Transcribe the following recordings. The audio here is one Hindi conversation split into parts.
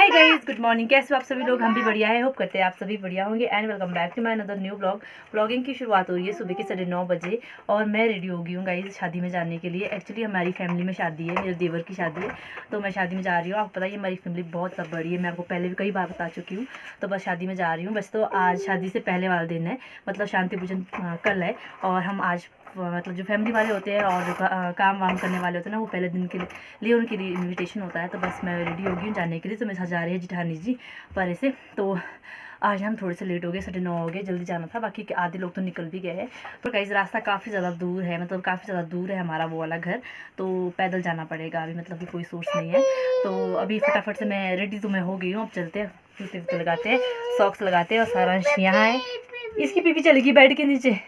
Hi guys, good morning. कैसे हो आप सभी लोग? हम भी बढ़िया है। होप करते हैं आप सभी बढ़िया होंगे and welcome back to my another new blog. Blogging की शुरुआत हो रही है सुबह के 9:30 बजे और मैं रेडी हो गई हूँ गाइस शादी में जाने के लिए। एक्चुअली हमारी फैमिली में शादी है, मेरे देवर की शादी है, तो मैं शादी में जा रही हूँ। आपको पता है हमारी फैमिली बहुत सब बड़ी है, मैं आपको पहले भी कई बार बता चुकी हूँ। तो बस शादी में जा रही हूँ। बस तो आज शादी से पहले वाला दिन है, मतलब शांति पूजन कल है और हम आज मतलब जो फैमिली वाले होते हैं और जो काम वाम करने वाले होते हैं ना, वो पहले दिन के लिए उनके लिए इनविटेशन होता है। तो बस मैं रेडी हो गई हूँ जाने के लिए। तो मेरे साथ जा रही है जिठानी जी परे से। तो आज हम थोड़े से लेट हो गए, 9:30 हो गए, जल्दी जाना था। बाकी के आधे लोग तो निकल भी गए हैं। तो कई रास्ता काफ़ी ज़्यादा दूर है, मतलब काफ़ी ज़्यादा दूर है हमारा वो वाला घर, तो पैदल जाना पड़ेगा अभी, मतलब कि कोई सोर्स नहीं है। तो अभी फटाफट से मैं रेडी तो मैं हो गई हूँ। अब चलते हैं, जूते वूते लगाते हैं, सॉक्स लगाते हैं। और सारांश यहाँ है, इसकी पीपी चलेगी बेड के नीचे।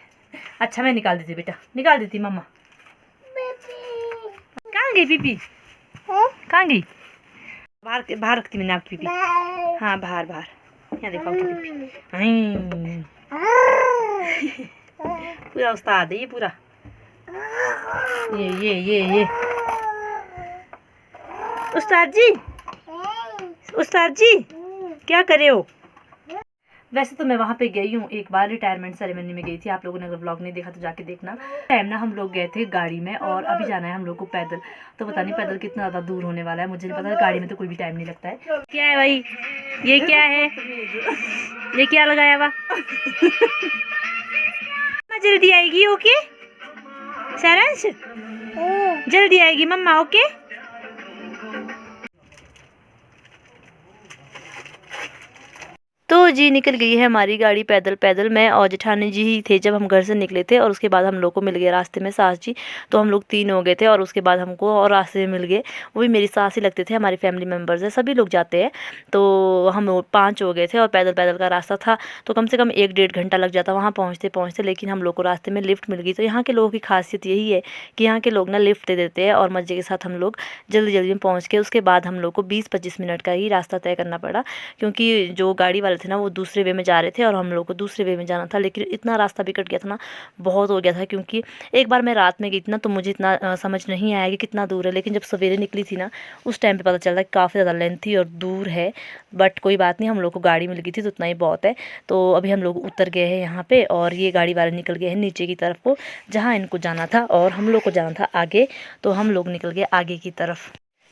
अच्छा मैं निकाल देती बेटा, निकाल देती मम्मा। कहाँ गई पीपी? कहाँ गई? बाहर बाहर रखती मैंने आपकी पीपी। हाँ बाहर बाहर, यहाँ देखो आपकी पीपी। पूरा उस्ताद है ये पूरा। ये उस्ताद जी, उस्ताद जी क्या करे हो? वैसे तो मैं वहाँ पे गई हूँ एक बार, रिटायरमेंट सेरेमनी में गई थी। आप लोगों ने अगर व्लॉग नहीं देखा तो जाके देखना। टाइम ना हम लोग गए थे गाड़ी में और अभी जाना है हम लोग को पैदल। तो पता नहीं पैदल कितना ज़्यादा दूर होने वाला है, मुझे नहीं पता। गाड़ी में तो कोई भी टाइम नहीं लगता है। क्या है भाई, ये क्या है, ये क्या लगाया हुआ? जल्दी आएगी ओके सारांश, जल्दी आएगी मम्मा ओके। तो जी निकल गई है हमारी गाड़ी पैदल पैदल। मैं और जेठानी जी ही थे जब हम घर से निकले थे, और उसके बाद हम लोग को मिल गए रास्ते में सास जी। तो हम लोग 3 हो गए थे और उसके बाद हमको और रास्ते में मिल गए, वो भी मेरी सास ही लगते थे, हमारी फैमिली मेम्बर्स है, सभी लोग जाते हैं। तो हम 5 हो गए थे और पैदल पैदल का रास्ता था, तो कम से कम 1-1.5 घंटा लग जाता वहाँ पहुँचते पहुँचते। लेकिन हम लोग को रास्ते में लिफ्ट मिल गई। तो यहाँ के लोगों की खासियत यही है कि यहाँ के लोग ना लिफ्ट दे देते हैं और मज़े के साथ हम लोग जल्दी जल्दी में पहुँच के। उसके बाद हम लोग को 20-25 मिनट का ही रास्ता तय करना पड़ा, क्योंकि जो गाड़ी वाले थे ना वो दूसरे वे में जा रहे थे और हम लोग को दूसरे वे में जाना था। लेकिन इतना रास्ता भी कट गया था ना, बहुत हो गया था। क्योंकि एक बार मैं रात में गई थी ना, तो मुझे इतना समझ नहीं आया कि कितना दूर है। लेकिन जब सवेरे निकली थी ना, उस टाइम पे पता चला कि काफ़ी ज़्यादा लेंथी और दूर है। बट कोई बात नहीं, हम लोग को गाड़ी मिल गई थी तो उतना ही बहुत है। तो अभी हम लोग उतर गए हैं यहाँ पे और ये गाड़ी वाले निकल गए हैं नीचे की तरफ को, जहाँ इनको जाना था और हम लोग को जाना था आगे। तो हम लोग निकल गए आगे की तरफ।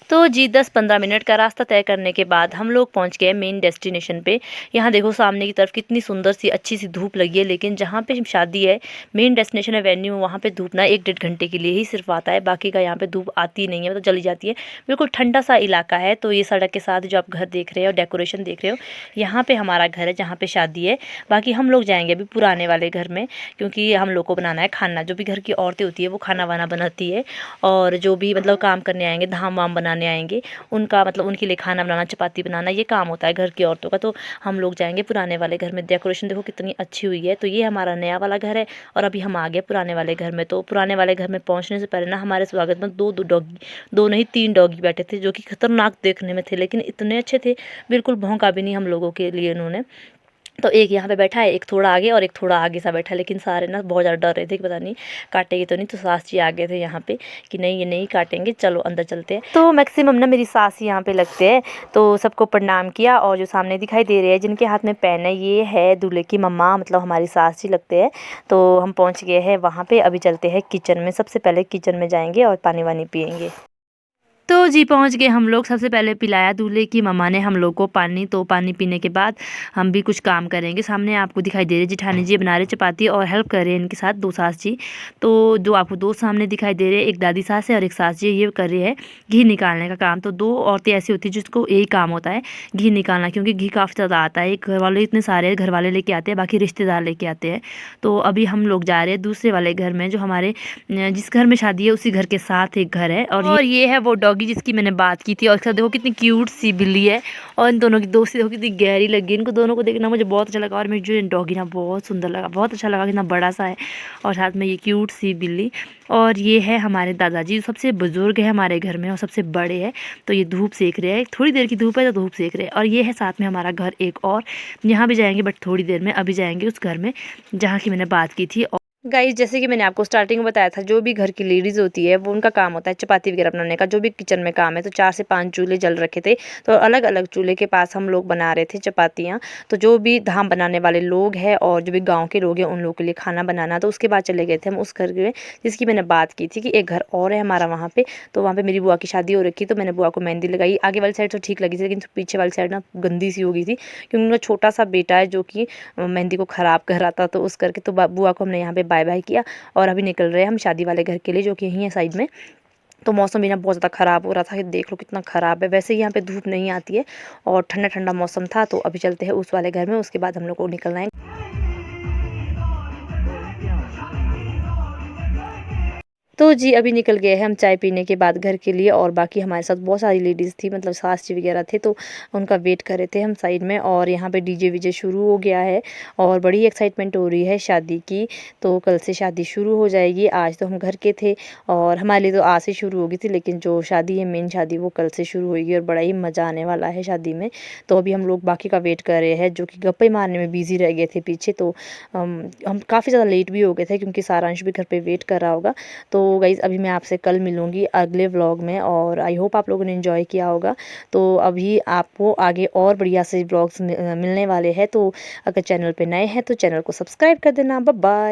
तो जी 10-15 मिनट का रास्ता तय करने के बाद हम लोग पहुंच गए मेन डेस्टिनेशन पे। यहाँ देखो सामने की तरफ कितनी सुंदर सी अच्छी सी धूप लगी है। लेकिन जहाँ पे शादी है, मेन डेस्टिनेशन है वेन्यू, वहाँ पे धूप ना 1-1.5 घंटे के लिए ही सिर्फ आता है, बाकी का यहाँ पे धूप आती नहीं है, मतलब चली जाती है। बिल्कुल ठंडा सा इलाका है। तो ये सड़क के साथ जो आप घर देख रहे हो, डेकोरेशन देख रहे हो, यहाँ पर हमारा घर है जहाँ पर शादी है। बाकी हम लोग जाएँगे अभी पुराने वाले घर में, क्योंकि हम लोग को बनाना है खाना। जो भी घर की औरतें होती है वो खाना वाना बनाती है, और जो भी मतलब काम करने आएंगे, धाम वाम बनाने आएंगे, उनका मतलब उनके लिए खाना बनाना, चपाती बनाना, ये काम होता है घर की औरतों का। तो हम लोग जाएंगे पुराने वाले घर में। डेकोरेशन देखो कितनी अच्छी हुई है। तो ये हमारा नया वाला घर है और अभी हम आ गए पुराने वाले घर में। तो पुराने वाले घर में पहुंचने से पहले ना हमारे स्वागत में दो डॉगी, 2 नहीं 3 डॉगी बैठे थे, जो कि खतरनाक देखने में थे, लेकिन इतने अच्छे थे, बिल्कुल भौंका भी नहीं हम लोगों के लिए उन्होंने। तो एक यहाँ पे बैठा है, एक थोड़ा आगे और एक थोड़ा आगे सा बैठा है। लेकिन सारे ना बहुत ज़्यादा डर रहे थे कि पता नहीं काटेंगे तो नहीं। तो सास जी आ गए थे यहाँ पे कि नहीं ये नहीं काटेंगे, चलो अंदर चलते हैं। तो मैक्सिमम ना मेरी सास यहाँ पे लगते हैं। तो सबको प्रणाम किया, और जो सामने दिखाई दे रहे हैं जिनके हाथ में पेन है, ये है दूल्हे की मम्मा, मतलब हमारी सास जी लगते हैं। तो हम पहुँच गए हैं वहाँ पर। अभी चलते हैं किचन में, सबसे पहले किचन में जाएँगे और पानी वानी पियेंगे। तो जी पहुंच गए हम लोग। सबसे पहले पिलाया दूल्हे की मम्मा ने हम लोग को पानी। तो पानी पीने के बाद हम भी कुछ काम करेंगे। सामने आपको दिखाई दे रहे जिठानी जी बना रहे चपाती और हेल्प कर रहे हैं इनके साथ 2 सास जी। तो जो आपको 2 सामने दिखाई दे रहे हैं, एक दादी सास है और एक सास जी, ये कर रहे हैं घी निकालने का काम। तो 2 औरतें ऐसी होती है जिसको यही काम होता है घी निकालना, क्योंकि घी काफ़ी ज़्यादा आता है। घर वाले इतने सारे घर वाले लेके आते हैं, बाकी रिश्तेदार लेके आते हैं। तो अभी हम लोग जा रहे हैं दूसरे वाले घर में, जो हमारे जिस घर में शादी है उसी घर के साथ एक घर है। और ये है वो डॉगी जिसकी मैंने बात की थी। और इसका देखो कितनी क्यूट सी बिल्ली है, और इन दोनों की दोस्ती देखो कितनी गहरी लगी। इनको दोनों को देखना मुझे बहुत अच्छा लगा, और मुझे जो डॉगी ना बहुत सुंदर लगा, बहुत अच्छा लगा, कितना बड़ा सा है और साथ में ये क्यूट सी बिल्ली। और ये है हमारे दादाजी, सबसे बुजुर्ग है हमारे घर में और सबसे बड़े हैं। तो ये धूप सेक रहे हैं, थोड़ी देर की धूप है तो धूप सेक रहे हैं। और ये है साथ में हमारा घर एक और, यहाँ भी जाएंगे बट थोड़ी देर में। अभी जाएंगे उस घर में जहाँ की मैंने बात की थी। गाइस जैसे कि मैंने आपको स्टार्टिंग में बताया था, जो भी घर की लेडीज़ होती है वो उनका काम होता है चपाती वगैरह बनाने का, जो भी किचन में काम है। तो 4 से 5 चूल्हे जल रखे थे, तो अलग-अलग चूल्हे के पास हम लोग बना रहे थे चपातियाँ। तो जो भी धाम बनाने वाले लोग हैं और जो भी गाँव के लोग हैं उन लोगों के लिए खाना बनाना। तो उसके बाद चले गए थे हम उस घर में जिसकी मैंने बात की थी कि एक घर और है हमारा वहाँ पे। तो वहाँ पे मेरी बुआ की शादी हो रखी, तो मैंने बुआ को मेहंदी लगाई। आगे वाली साइड तो ठीक लगी थी, लेकिन पीछे वाली साइड ना गंदी सी हो गई थी, क्योंकि उनका छोटा-सा बेटा है जो कि मेहंदी को ख़राब कर रहा था। तो उस करके तो बुआ को हमने यहाँ पे बाय-बाय किया और अभी निकल रहे हैं हम शादी वाले घर के लिए, जो कि यहीं है साइड में। तो मौसम भी ना बहुत ज़्यादा ख़राब हो रहा था, देख लो कितना ख़राब है। वैसे ही यहाँ पे धूप नहीं आती है और ठंडा-ठंडा मौसम था। तो अभी चलते हैं उस वाले घर में, उसके बाद हम लोग को निकलना है। तो जी अभी निकल गए हैं हम चाय पीने के बाद घर के लिए, और बाकी हमारे साथ बहुत सारी लेडीज़ थी, मतलब सास जी वगैरह थे, तो उनका वेट कर रहे थे हम साइड में। और यहाँ पे डीजे वीजे शुरू हो गया है और बड़ी एक्साइटमेंट हो रही है शादी की। तो कल से शादी शुरू हो जाएगी। आज तो हम घर के थे और हमारे लिए तो आज से शुरू हो गई थी, लेकिन जो शादी है मेन शादी वो कल से शुरू होगी और बड़ा ही मज़ा आने वाला है शादी में। तो अभी हम लोग बाकी का वेट कर रहे हैं, जो कि गप्पे मारने में बिज़ी रह गए थे पीछे। तो हम काफ़ी ज़्यादा लेट भी हो गए थे, क्योंकि सारांश भी घर पे वेट कर रहा होगा। तो गाइज़ अभी मैं आपसे कल मिलूँगी अगले व्लॉग में, और आई होप आप लोगों ने एंजॉय किया होगा। तो अभी आपको आगे और बढ़िया से व्लॉग्स मिलने वाले हैं। तो अगर चैनल पे नए हैं तो चैनल को सब्सक्राइब कर देना। Bye bye.